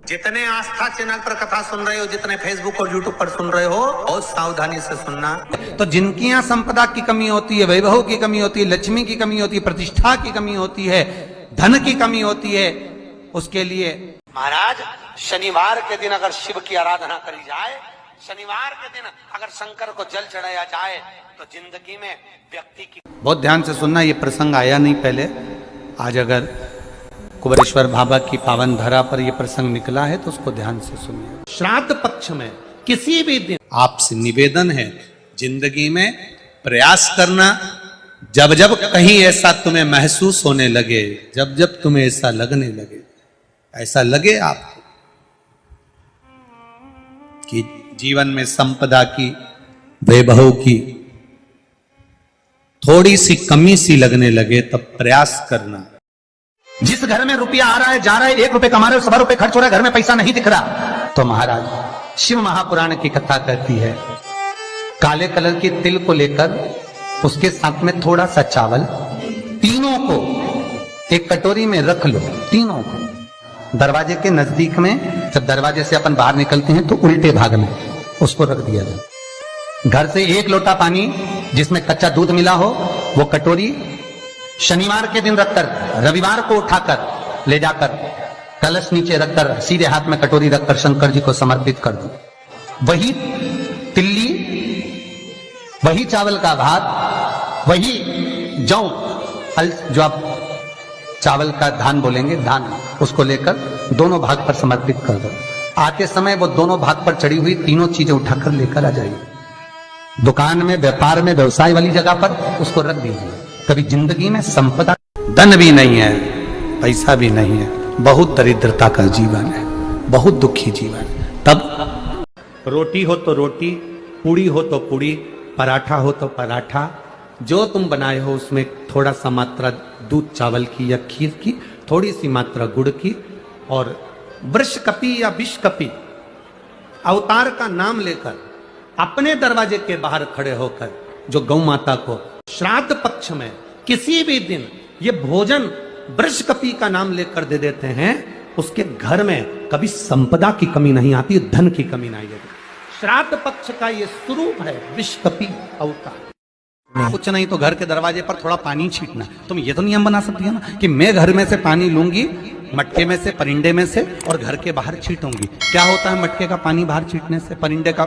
जितने आस्था चैनल पर कथा सुन रहे हो, जितने फेसबुक और यूट्यूब पर सुन रहे हो, बहुत सावधानी से सुनना। तो जिनकी यहाँ संपदा की कमी होती है, वैभव की कमी होती है, लक्ष्मी की कमी होती है, प्रतिष्ठा की कमी होती है, धन की कमी होती है, उसके लिए महाराज शनिवार के दिन अगर शिव की आराधना करी जाए, शनिवार के दिन अगर शंकर को जल चढ़ाया जाए, तो जिंदगी में व्यक्ति की। बहुत ध्यान से सुनना, ये प्रसंग आया नहीं पहले। आज अगर कुबेरेश्वर बाबा की पावन धरा पर यह प्रसंग निकला है तो उसको ध्यान से सुनिए। श्राद्ध पक्ष में किसी भी दिन आपसे निवेदन है, जिंदगी में प्रयास करना, जब जब कहीं ऐसा तुम्हें महसूस होने लगे, जब जब तुम्हें ऐसा लगने लगे, ऐसा लगे आपको कि जीवन में संपदा की, वैभव की थोड़ी सी कमी सी लगने लगे, तब प्रयास करना। जिस घर में रुपया आ रहा है, जा रहा है, 1 रुपए कमा रहे हो, 100 रुपए खर्च हो रहा है, घर में पैसा नहीं दिख रहा, तो महाराज शिव महापुराण की कथा कहती है, काले कलर की तिल को लेकर उसके साथ में थोड़ा सा चावल, तीनों को एक कटोरी में रख लो, तीनों को दरवाजे के नजदीक में। जब दरवाजे से अपन बाहर निकलते हैं तो उल्टे भाग में उसको रख दिया जाए। घर से 1 लोटा पानी जिसमें कच्चा दूध मिला हो, वो कटोरी शनिवार के दिन रखकर, रविवार को उठाकर ले जाकर कलश नीचे रखकर, सीधे हाथ में कटोरी रखकर शंकर जी को समर्पित कर दो। वही तिल्ली, वही चावल का भात, वही जौ, जो आप चावल का धान बोलेंगे, धान, उसको लेकर दोनों भाग पर समर्पित कर दो। आते समय वो दोनों भाग पर चढ़ी हुई तीनों चीजें उठाकर लेकर आ जाइए। दुकान में, व्यापार में, व्यवसाय वाली जगह पर उसको रख दीजिए। कभी जिंदगी में संपदा, धन भी नहीं है, पैसा भी नहीं है, बहुत दरिद्रता का जीवन है, बहुत दुखी जीवन। तब रोटी हो तो रोटी, पूड़ी हो तो पूड़ी, पराठा हो तो पराठा, जो तुम बनाए हो उसमें थोड़ा सा मात्रा दूध चावल की या खीर की, थोड़ी सी मात्रा गुड़ की, और वृषकपि या विषकपि अवतार का नाम लेकर अपने दरवाजे के बाहर खड़े होकर जो गौ माता को श्राद्ध पक्ष में किसी भी दिन ये भोजन वृषकपि का नाम लेकर दे देते हैं, उसके घर में कभी संपदा की कमी नहीं आती, धन की कमी नहीं आती। श्राद्ध पक्ष का ये स्वरूप है विषकपि अवतार। कुछ नहीं तो घर के दरवाजे पर थोड़ा पानी छींटना। तुम ये तो नियम बना सकती है ना कि मैं घर में से पानी लूंगी, मटके में से, परिंदे में से, और घर के बाहर छींटूंगी। क्या होता है मटके का पानी बाहर छींटने से, परिंदे का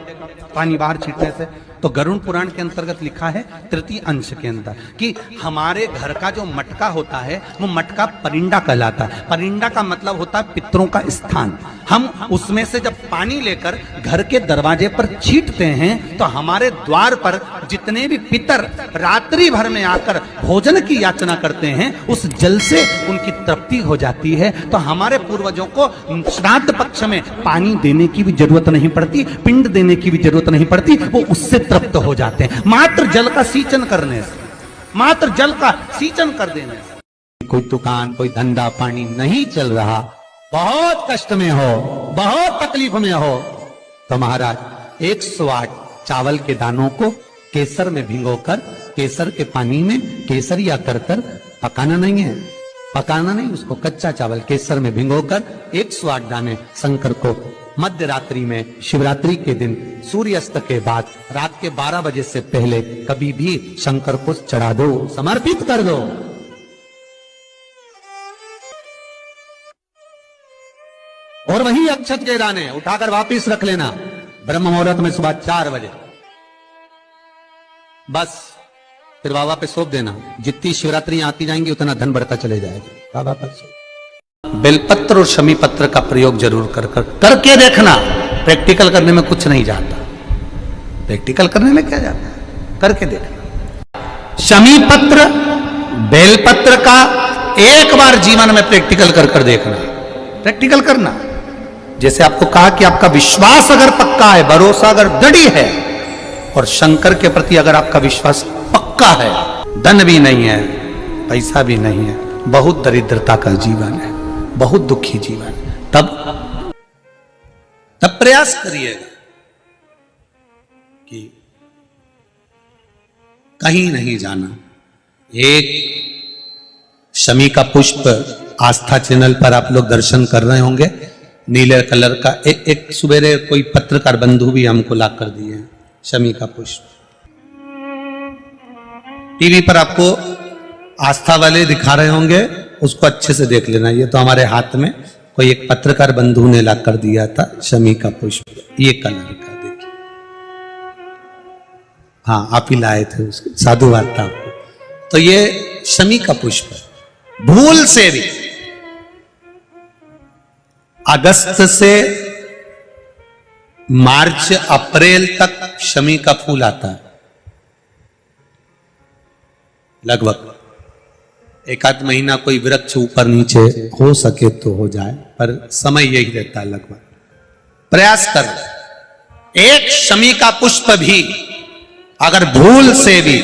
पानी बाहर छींटने से? तो गरुड़ पुराण के अंतर्गत लिखा है तृतीय अंश के अंदर कि हमारे घर का जो मटका होता है वो मटका परिंदा कहलाता है। परिंदा का मतलब होता है पितरों का स्थान। हम उसमें से जब पानी लेकर घर के दरवाजे पर छींटते हैं तो हमारे द्वार पर जितने भी पितर रात्रि भर में आकर भोजन की याचना करते हैं, उस जल से उनकी तृप्ति हो जाती है। तो हमारे पूर्वजों को श्राद्ध पक्ष में पानी देने की भी जरूरत नहीं पड़ती, पिंड देने की भी जरूरत नहीं पड़ती, वो उससे तृप्त हो जाते हैं मात्र जल का सींचन करने से, मात्र जल का सींचन कर देने से। कोई दुकान, कोई धंधा पानी नहीं चल रहा, बहुत कष्ट में हो, बहुत तकलीफ में हो, तो महाराज 108 चावल के दानों को केसर में भिगोकर, केसर के पानी में केसरिया कर पकाना नहीं है, पकाना नहीं, उसको कच्चा चावल केसर में भिगोकर 108 दाने शंकर को मध्य रात्रि में, शिवरात्रि के दिन, सूर्यास्त के बाद, रात के 12 बजे से पहले कभी भी शंकर को चढ़ा दो, समर्पित कर दो। और वही अक्षत के दाने उठाकर वापिस रख लेना ब्रह्म मुहूर्त में सुबह 4 बजे, बस फिर बाबा पे सौंप देना। जितनी शिवरात्रि आती जाएंगी उतना धन बढ़ता चले जाएगा। बाबा पर बेलपत्र और शमी पत्र का प्रयोग जरूर करके देखना। प्रैक्टिकल करने में कुछ नहीं जाता, प्रैक्टिकल करने में क्या जाता है, करके देखना। शमी पत्र, बेलपत्र का एक बार जीवन में प्रैक्टिकल कर देखना, प्रैक्टिकल करना। जैसे आपको कहा कि आपका विश्वास अगर पक्का है, भरोसा अगर दृढ़ है, और शंकर के प्रति अगर आपका विश्वास पक्का है, धन भी नहीं है, पैसा भी नहीं है, बहुत दरिद्रता का जीवन है, बहुत दुखी जीवन, तब प्रयास करिएगा कि कहीं नहीं जाना। एक शमी का पुष्प आस्था चैनल पर आप लोग दर्शन कर रहे होंगे, नीले कलर का। एक सुबेरे कोई पत्रकार बंधु भी हमको ला कर दिए हैं शमी का पुष्प। टीवी पर आपको आस्था वाले दिखा रहे होंगे, उसको अच्छे से देख लेना। ये तो हमारे हाथ में कोई एक पत्रकार बंधु ने ला कर दिया था शमी का पुष्प, ये कलर का देखिए। हाँ, आप ही लाए थे उसको, साधुवाद था आपको। तो ये शमी का पुष्प है। भूल से भी अगस्त से मार्च अप्रैल तक शमी का फूल आता है लगभग। एक आध महीना कोई वृक्ष ऊपर नीचे हो सके तो हो जाए, पर समय यही रहता है लगभग। प्रयास कर, एक शमी का पुष्प भी अगर भूल से भी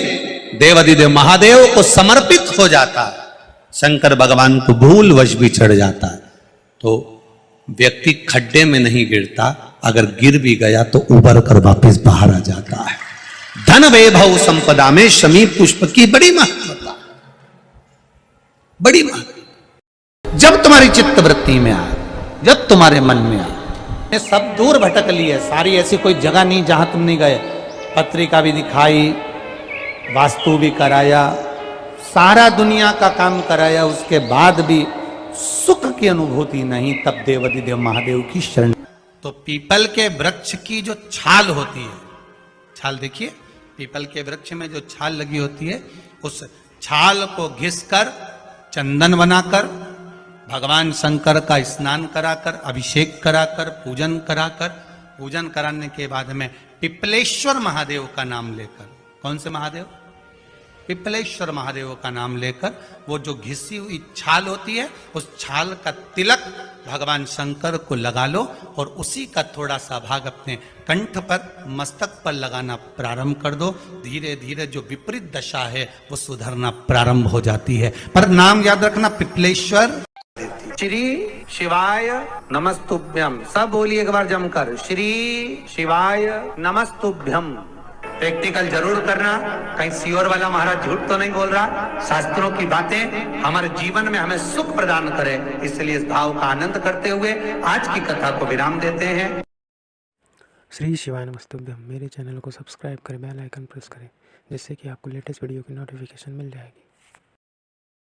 देवाधिदेव महादेव को समर्पित हो जाता है, शंकर भगवान को भूल वश भी चढ़ जाता है, तो व्यक्ति खड्डे में नहीं गिरता, अगर गिर भी गया तो उबर कर वापस बाहर आ जाता है। धन वैभव संपदा में शमी पुष्प की बड़ी महत्वता, बड़ी महत्वता। जब तुम्हारी चित्त वृत्ति में आए, जब तुम्हारे मन में आए, सब दूर भटक लिए, सारी ऐसी कोई जगह नहीं जहां तुम नहीं गए। पत्रिका भी दिखाई, वास्तु भी कराया, सारा दुनिया का काम कराया, उसके बाद भी सुख की अनुभूति नहीं, तब देवाधिदेव महादेव की शरण। तो पीपल के वृक्ष की जो छाल होती है, छाल देखिए, पीपल के वृक्ष में जो छाल लगी होती है, उस छाल को घिसकर चंदन बनाकर भगवान शंकर का स्नान कराकर, अभिषेक कराकर, पूजन कराकर, पूजन कराने के बाद में पिपलेश्वर महादेव का नाम लेकर, कौन से महादेव? पिपलेश्वर महादेव का नाम लेकर वो जो घिसी हुई छाल होती है, उस छाल का तिलक भगवान शंकर को लगा लो और उसी का थोड़ा सा भाग अपने कंठ पर, मस्तक पर लगाना प्रारंभ कर दो। धीरे धीरे जो विपरीत दशा है वो सुधरना प्रारंभ हो जाती है। पर नाम याद रखना, पिपलेश्वर। श्री शिवाय नमस्तुभ्यम। सब बोलिए एक बार जमकर, श्री शिवाय नमस्तुभ्यम। प्रैक्टिकल जरूर करना, कहीं सियोर वाला महाराज झूठ तो नहीं बोल रहा। शास्त्रों की बातें हमारे जीवन में हमें सुख प्रदान करे, इसलिए इस भाव का आनंद करते हुए आज की कथा को विराम देते हैं। श्री शिवाय नमस्तुभ्यम। मेरे चैनल को सब्सक्राइब करें, बेल आइकन प्रेस करें, जिससे कि आपको लेटेस्ट वीडियो की नोटिफिकेशन मिल जाएगी।